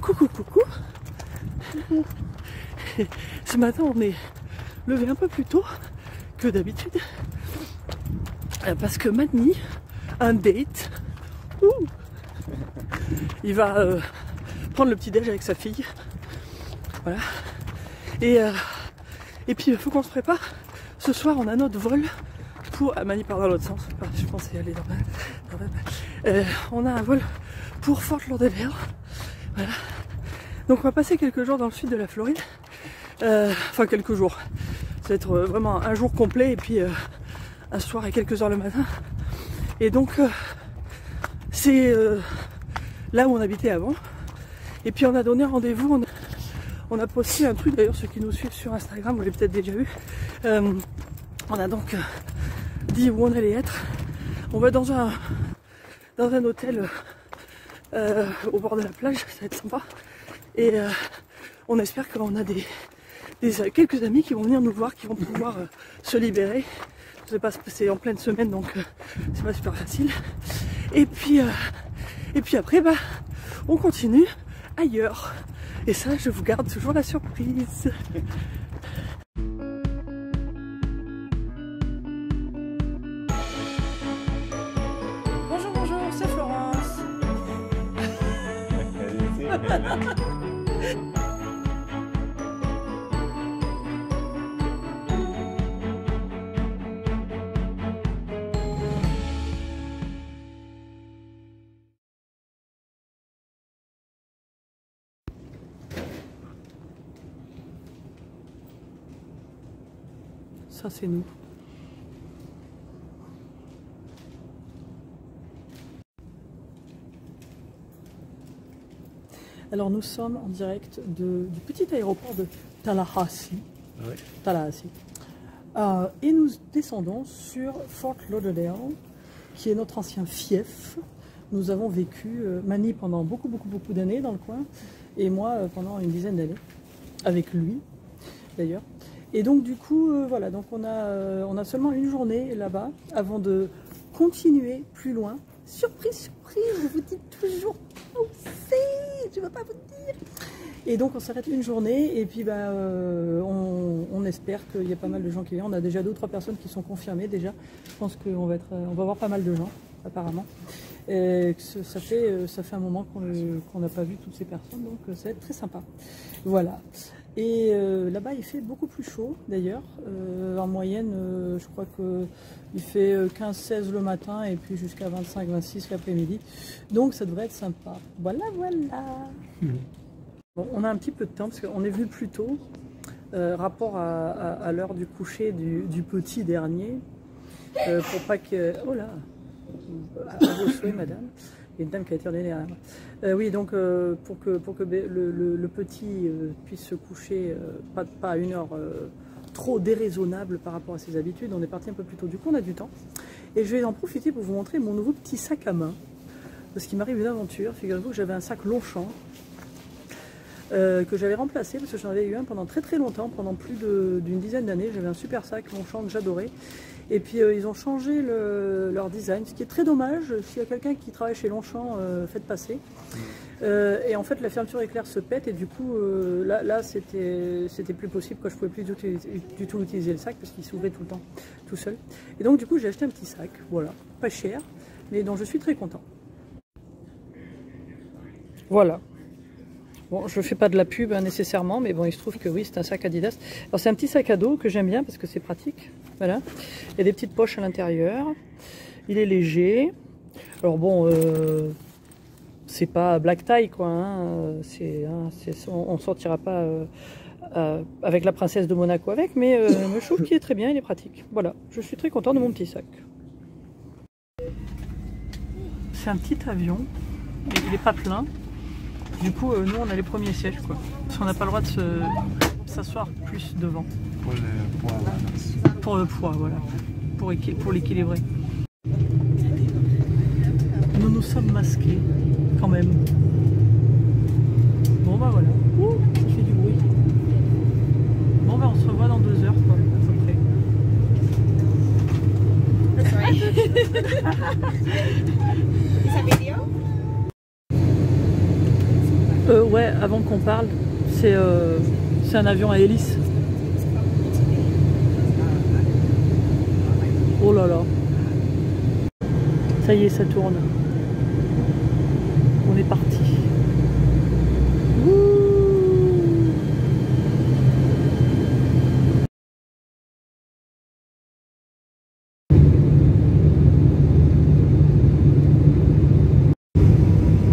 Coucou. Ce matin on est levé un peu plus tôt que d'habitude parce que Mani a un date. Il va prendre le petit déj avec sa fille. Voilà. Et puis il faut qu'on se prépare. Ce soir on a notre vol pour... Mani part dans l'autre sens. Je pensais aller on a un vol pour Fort Lauderdale. Voilà. Donc on va passer quelques jours dans le sud de la Floride. Enfin quelques jours. Ça va être vraiment un jour complet et puis un soir et quelques heures le matin. Et donc c'est là où on habitait avant. Et puis on a donné rendez-vous. On a posté un truc, d'ailleurs ceux qui nous suivent sur Instagram, vous l'avez peut-être déjà vu. On a donc dit où on allait être. On va dans un hôtel au bord de la plage, ça va être sympa. Et on espère qu'on a quelques amis qui vont venir nous voir, qui vont pouvoir se libérer. Je sais pas, c'est en pleine semaine donc c'est pas super facile. Et puis après on continue ailleurs. Et ça, je vous garde toujours la surprise. Bonjour, c'est Florence. Ça c'est nous. Alors nous sommes en direct du petit aéroport de Tallahassee. Oui. Tallahassee. Et nous descendons sur Fort Lauderdale, qui est notre ancien fief. Nous avons vécu, Mani pendant beaucoup d'années dans le coin, et moi pendant une dizaine d'années, avec lui d'ailleurs. Et donc du coup, voilà, donc on a seulement une journée là-bas avant de continuer plus loin. Surprise, je vous dis toujours où c'est, je ne vais pas vous dire. Et donc on s'arrête une journée et puis on espère qu'il y a pas mal de gens qui viennent. On a déjà 2 ou 3 personnes qui sont confirmées déjà. Je pense qu'on va avoir pas mal de gens apparemment. Et ça fait un moment qu'on n'a pas vu toutes ces personnes, donc ça va être très sympa. Voilà. Et là-bas, il fait beaucoup plus chaud d'ailleurs. En moyenne, je crois qu'il fait 15-16 le matin et puis jusqu'à 25-26 l'après-midi. Donc ça devrait être sympa. Voilà. Bon, on a un petit peu de temps parce qu'on est venu plus tôt, rapport à l'heure du coucher du petit dernier. Pour pas que... Oh là, à vos souhaits, madame. Il y a une dame qui a été ordonnée derrière moi. Oui, donc pour que le petit puisse se coucher pas à une heure trop déraisonnable par rapport à ses habitudes, on est parti un peu plus tôt. Du coup, on a du temps. Et je vais en profiter pour vous montrer mon nouveau petit sac à main. Parce qu'il m'arrive une aventure. Figurez-vous que j'avais un sac Longchamp que j'avais remplacé parce que j'en avais eu un pendant très longtemps, pendant plus d'une dizaine d'années. J'avais un super sac Longchamp que j'adorais. Et puis ils ont changé leur design, ce qui est très dommage. S'il y a quelqu'un qui travaille chez Longchamp, faites passer. Et en fait la fermeture éclair se pète et du coup là c'était plus possible, quoi. Je pouvais plus du tout utiliser le sac parce qu'il s'ouvrait tout le temps, tout seul. Et donc du coup j'ai acheté un petit sac, voilà, pas cher, mais dont je suis très content. Voilà. Bon, je ne fais pas de la pub nécessairement, mais bon, il se trouve que oui, c'est un sac Adidas. Alors c'est un petit sac à dos que j'aime bien parce que c'est pratique. Voilà. Il y a des petites poches à l'intérieur. Il est léger. Alors bon, c'est pas black tie quoi. Hein. On ne sortira pas avec la princesse de Monaco avec, mais je trouve qu'il est très bien, il est pratique. Voilà, je suis très content de mon petit sac. C'est un petit avion, il n'est pas plein. Du coup, nous, on a les premiers sièges, quoi. Parce qu'on n'a pas le droit de s'asseoir plus devant. Pour le poids, voilà. Pour le poids, voilà. Pour l'équilibrer. Nous sommes masqués, quand même. Bon, bah voilà. Ouh, ça fait du bruit. Bon, bah on se revoit dans 2 heures, quoi, à peu près. Is that video? Ouais, avant qu'on parle, c'est un avion à hélice. Oh là là. Ça y est, ça tourne. On est parti.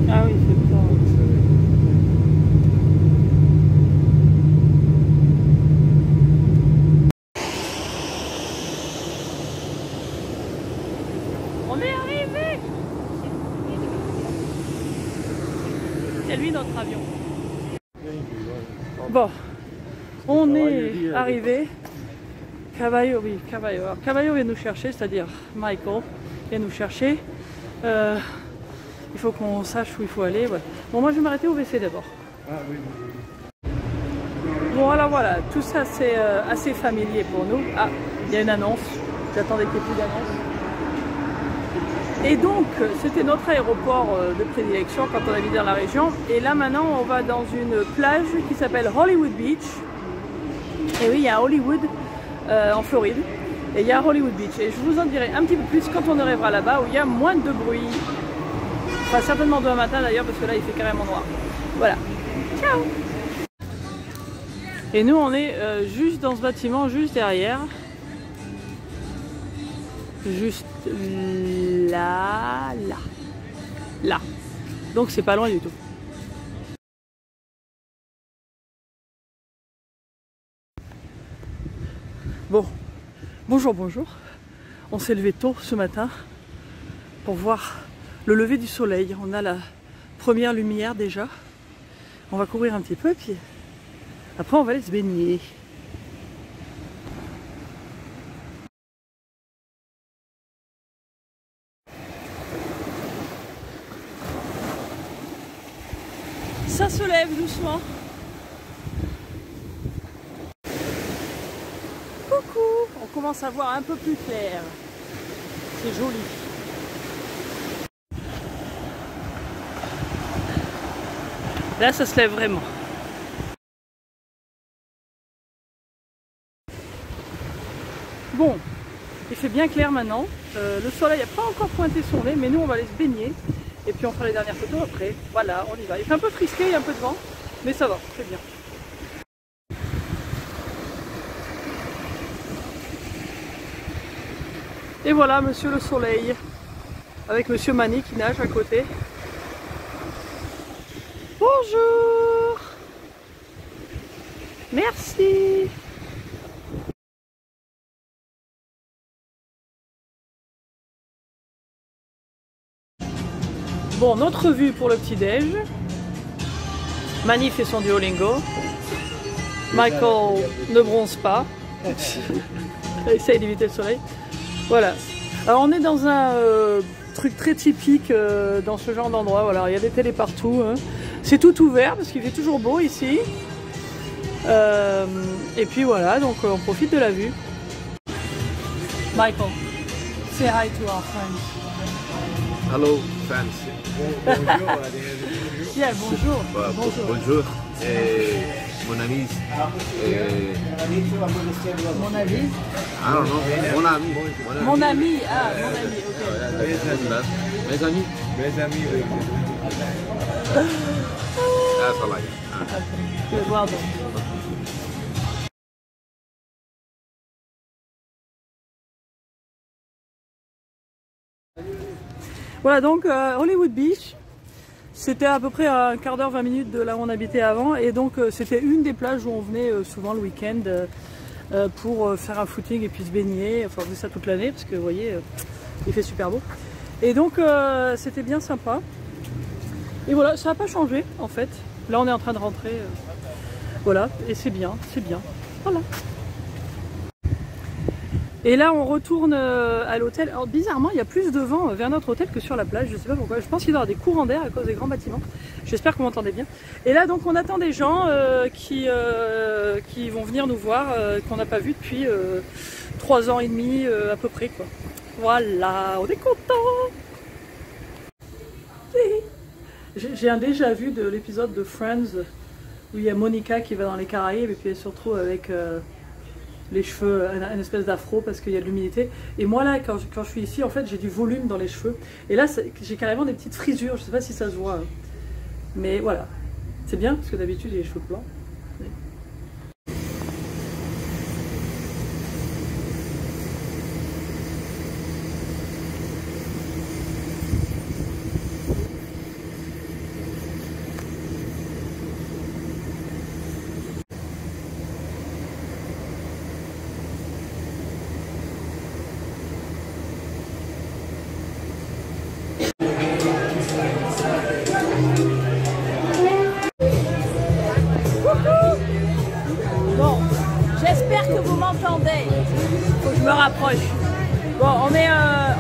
Ah oui, c'est ça. On est arrivé. C'est lui notre avion. Bon, on est arrivé. Cavallo, oui, Cavallo. Alors, Cavallo vient nous chercher, c'est-à-dire Michael vient nous chercher. Il faut qu'on sache où il faut aller. Ouais. Bon, moi je vais m'arrêter au WC d'abord. Ah oui, oui. Bon, alors voilà, tout ça c'est assez familier pour nous. Ah, il y a une annonce. J'attendais qu'il n'y ait plus d'annonce. Et donc, c'était notre aéroport de prédilection quand on habite dans la région. Et là maintenant, on va dans une plage qui s'appelle Hollywood Beach. Et oui, il y a Hollywood en Floride. Et il y a Hollywood Beach. Et je vous en dirai un petit peu plus quand on arrivera là-bas où il y a moins de bruit. Enfin, certainement demain matin d'ailleurs, parce que là, il fait carrément noir. Voilà. Ciao! Et nous, on est juste dans ce bâtiment, juste derrière. Juste là, là. Là. Donc, c'est pas loin du tout. Bon. Bonjour, bonjour. On s'est levé tôt ce matin pour voir le lever du soleil. On a la première lumière déjà. On va courir un petit peu, puis après on va aller se baigner. Ça se lève doucement. Coucou, on commence à voir un peu plus clair. C'est joli. Là, ça se lève vraiment. Bon, il fait bien clair maintenant. Le soleil n'a pas encore pointé son nez, mais nous, on va aller se baigner. Et puis, on fera les dernières photos après. Voilà, on y va. Il fait un peu frisqué, il y a un peu de vent, mais ça va, c'est bien. Et voilà, monsieur le soleil, avec monsieur Mani qui nage à côté. Bonjour! Merci! Bon, notre vue pour le petit-déj. Mani fait son Duolingo. Michael ne bronze pas. Essaye d'éviter le soleil. Voilà. Alors on est dans un truc très typique dans ce genre d'endroit. Voilà, il y a des télés partout. Hein. C'est tout ouvert parce qu'il fait toujours beau ici. Et puis voilà, donc on profite de la vue. Michael, say hi to our friends. Hello, fans. Bonjour. Yeah, bonjour. Bonjour. Bonjour. Mon ami. Mon avis. I don't know. Mon ami. Mon ami. Ah, mon ami. Ok. Mes amis. Mes amis. That's all I got. Good, well done. Voilà donc Hollywood Beach, c'était à peu près à un quart d'heure, 20 minutes de là où on habitait avant, et donc c'était une des plages où on venait souvent le week-end pour faire un footing et puis se baigner. Enfin on faisait ça toute l'année parce que vous voyez il fait super beau. Et donc c'était bien sympa. Et voilà, ça n'a pas changé en fait. Là on est en train de rentrer. Voilà, et c'est bien, c'est bien. Voilà. Et là, on retourne à l'hôtel. Alors, bizarrement, il y a plus de vent vers notre hôtel que sur la plage. Je ne sais pas pourquoi. Je pense qu'il doit y avoir des courants d'air à cause des grands bâtiments. J'espère que vous m'entendez bien. Et là, donc, on attend des gens qui vont venir nous voir, qu'on n'a pas vu depuis 3 ans et demi à peu près, quoi. Voilà, on est content. J'ai un déjà vu de l'épisode de Friends où il y a Monica qui va dans les Caraïbes et puis elle se retrouve avec les cheveux, une espèce d'afro parce qu'il y a de l'humidité. Et moi là, quand je suis ici, en fait, j'ai du volume dans les cheveux. Et là, j'ai carrément des petites frisures. Je sais pas si ça se voit, hein. Mais voilà. C'est bien parce que d'habitude j'ai les cheveux blancs. Bon, j'espère que vous m'entendez. Faut que je me rapproche. Bon, on est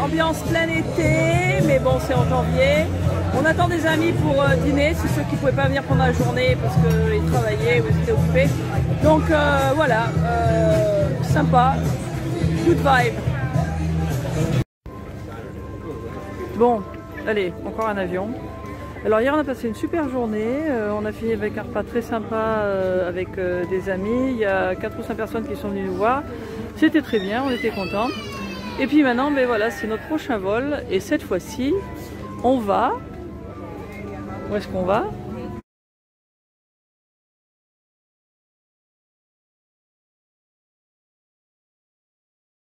ambiance plein été, mais bon, c'est en janvier. On attend des amis pour dîner, c'est ceux qui ne pouvaient pas venir pendant la journée parce qu'ils travaillaient ou ils étaient occupés. Donc voilà, sympa, good vibe. Bon, allez, encore un avion. Alors hier on a passé une super journée, on a fini avec un repas très sympa avec des amis, il y a 4 ou 5 personnes qui sont venues nous voir, c'était très bien, on était contents. Et puis maintenant, ben voilà, c'est notre prochain vol et cette fois-ci, on va, où est-ce qu'on va ?